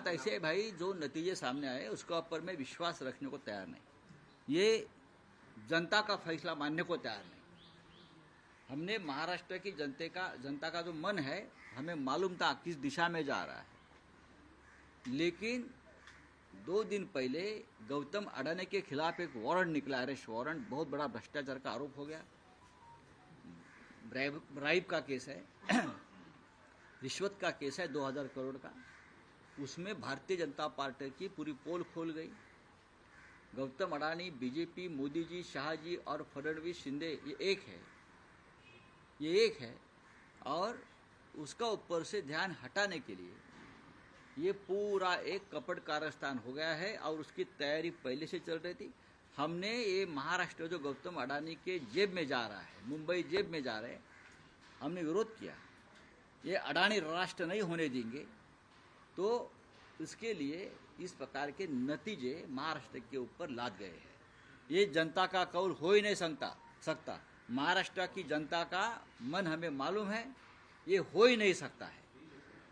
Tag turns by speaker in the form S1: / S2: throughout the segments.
S1: बात ऐसी है भाई, जो नतीजे सामने आए उसके ऊपर मैं विश्वास रखने को तैयार नहीं। ये जनता का फैसला मानने को तैयार नहीं। हमने महाराष्ट्र की जनता का जो मन है, हमें मालूम था किस दिशा में जा रहा है। लेकिन 2 दिन पहले गौतम अडानी के खिलाफ एक वारंट निकला, अरेस्ट वारंट। बहुत बड़ा भ्रष्टाचार का आरोप हो गया, ब्राइब का केस है, रिश्वत का केस है 2000 करोड़ का। उसमें भारतीय जनता पार्टी की पूरी पोल खोल गई। गौतम अडानी, बीजेपी, मोदी जी, शाह जी और फडणवीस, शिंदे, ये एक है। और उसका ऊपर से ध्यान हटाने के लिए ये पूरा एक कपट कारस्तान हो गया है और उसकी तैयारी पहले से चल रही थी। हमने ये महाराष्ट्र जो गौतम अडानी के जेब में जा रहा है, मुंबई जेब में जा रहे हैं, हमने विरोध किया। ये अडानी राष्ट्र नहीं होने देंगे। तो इसके लिए इस प्रकार के नतीजे महाराष्ट्र के ऊपर लाद गए हैं। ये जनता का कौल हो ही नहीं सकता। महाराष्ट्र की जनता का मन हमें मालूम है, ये हो ही नहीं सकता है।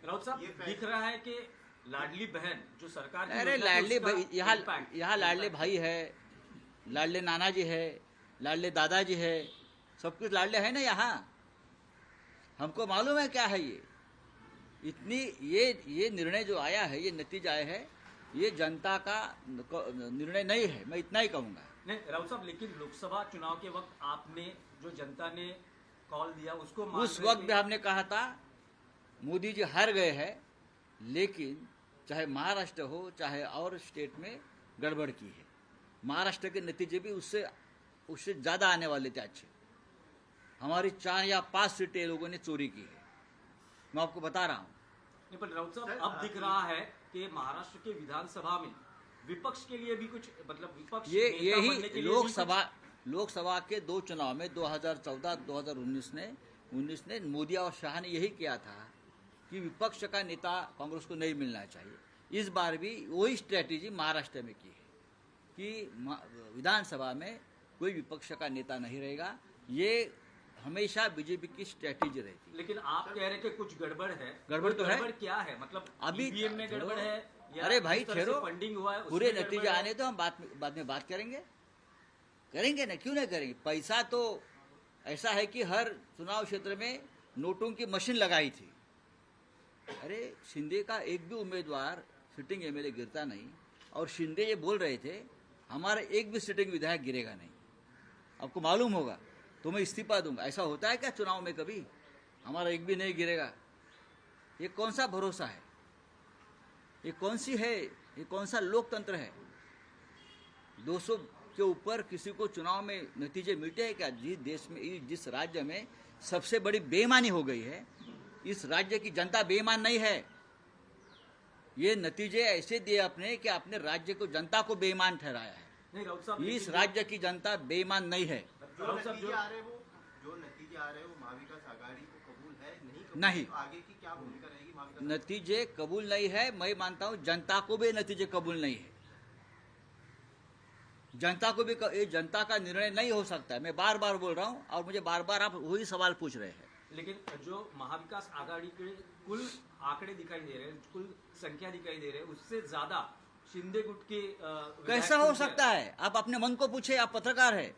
S2: राउत साहब, दिख रहा है कि लाडली बहन जो सरकार की,
S1: अरे लाडली भाई, यहाँ लाडले भाई है, लाडले नाना जी है, लाडले दादाजी है, सब कुछ लाडले है ना यहाँ। हमको मालूम है क्या है ये निर्णय जो आया है, ये नतीजा आया है, ये जनता का निर्णय नहीं है, मैं इतना ही कहूँगा।
S2: नहीं राउत साहब, लेकिन लोकसभा चुनाव के वक्त आपने जो जनता ने कॉल दिया उसको
S1: उस वक्त भी हमने कहा था मोदी जी हार गए हैं, लेकिन चाहे महाराष्ट्र हो चाहे और स्टेट में गड़बड़ की है। महाराष्ट्र के नतीजे भी उससे ज़्यादा आने वाले थे अच्छे। हमारी 4 या 5 सीटें लोगों ने चोरी की है, मैं आपको बता रहा हूँ।
S2: नहीं, पर राउत साहब, अब दिख रहा है कि महाराष्ट्र के विधानसभा में विपक्ष के लिए भी कुछ, मतलब विपक्ष
S1: यही लोकसभा के 2 चुनाव में 2014-2019 ने मोदी और शाह ने यही किया था कि विपक्ष का नेता कांग्रेस को नहीं मिलना चाहिए। इस बार भी वही स्ट्रेटेजी महाराष्ट्र में की है कि विधानसभा में कोई विपक्ष का नेता नहीं रहेगा। ये हमेशा बीजेपी की स्ट्रेटेजी रहती।
S2: लेकिन आप कह रहे हैं कि कुछ गड़बड़ है।
S1: गड़बड़ तो है।
S2: गड़बड़ क्या है? मतलब
S1: अभी
S2: ईवीएम में गड़बड़ है या
S1: अरे भाई ठहरो,
S2: फंडिंग हुआ है,
S1: पूरे नतीजे आने तो हम बाद में बात करेंगे ना, क्यों नहीं करेंगे। पैसा तो ऐसा है कि हर चुनाव क्षेत्र में नोटों की मशीन लगाई थी। अरे शिंदे का एक भी उम्मीदवार सिटिंग एमएलए गिरता नहीं, और शिंदे ये बोल रहे थे हमारा एक भी सिटिंग विधायक गिरेगा नहीं। आपको मालूम होगा तो मैं इस्तीफा दूंगा। ऐसा होता है क्या चुनाव में कभी? हमारा एक भी नहीं गिरेगा। ये कौन सा भरोसा है? ये कौन सा लोकतंत्र है? 200 के ऊपर किसी को चुनाव में नतीजे मिलते हैं क्या? जिस देश में, जिस राज्य में सबसे बड़ी बेईमानी हो गई है, इस राज्य की जनता बेईमान नहीं है। ये नतीजे ऐसे दिए आपने कि अपने राज्य को, जनता को बेईमान ठहराया है। इस राज्य की जनता बेईमान नहीं है।
S3: जो नतीजे आ रहे हैं वो महाविकास आघाड़ी को कबूल है
S1: नहीं।
S3: तो आगे की क्या भूमिका रहेगी महाविकास?
S1: नतीजे कबूल नहीं है, मैं मानता हूं जनता को भी नतीजे कबूल नहीं है। जनता को भी जनता का निर्णय नहीं हो सकता है। मैं बार बार बोल रहा हूं और मुझे बार बार आप वही सवाल पूछ रहे हैं।
S2: लेकिन जो महाविकास आघाड़ी के कुल आंकड़े दिखाई दे रहे हैं, कुल संख्या दिखाई दे रहे हैं, उससे ज्यादा शिंदे गुट के
S1: कैसा हो सकता है? आप अपने मन को पूछे, आप पत्रकार है,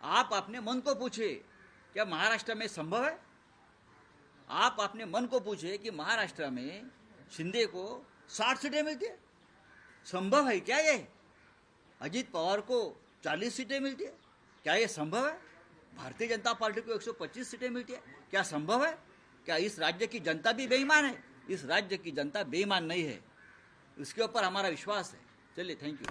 S1: आप अपने मन को पूछे क्या महाराष्ट्र में संभव है? आप अपने मन को पूछे कि महाराष्ट्र में शिंदे को 60 सीटें मिलती है, संभव है क्या ये? अजीत पवार को 40 सीटें मिलती है, क्या ये संभव है? भारतीय जनता पार्टी को 125 सीटें मिलती है, क्या संभव है? क्या इस राज्य की जनता भी बेईमान है? इस राज्य की जनता बेईमान नहीं है, इसके ऊपर हमारा विश्वास है। चलिए, थैंक यू।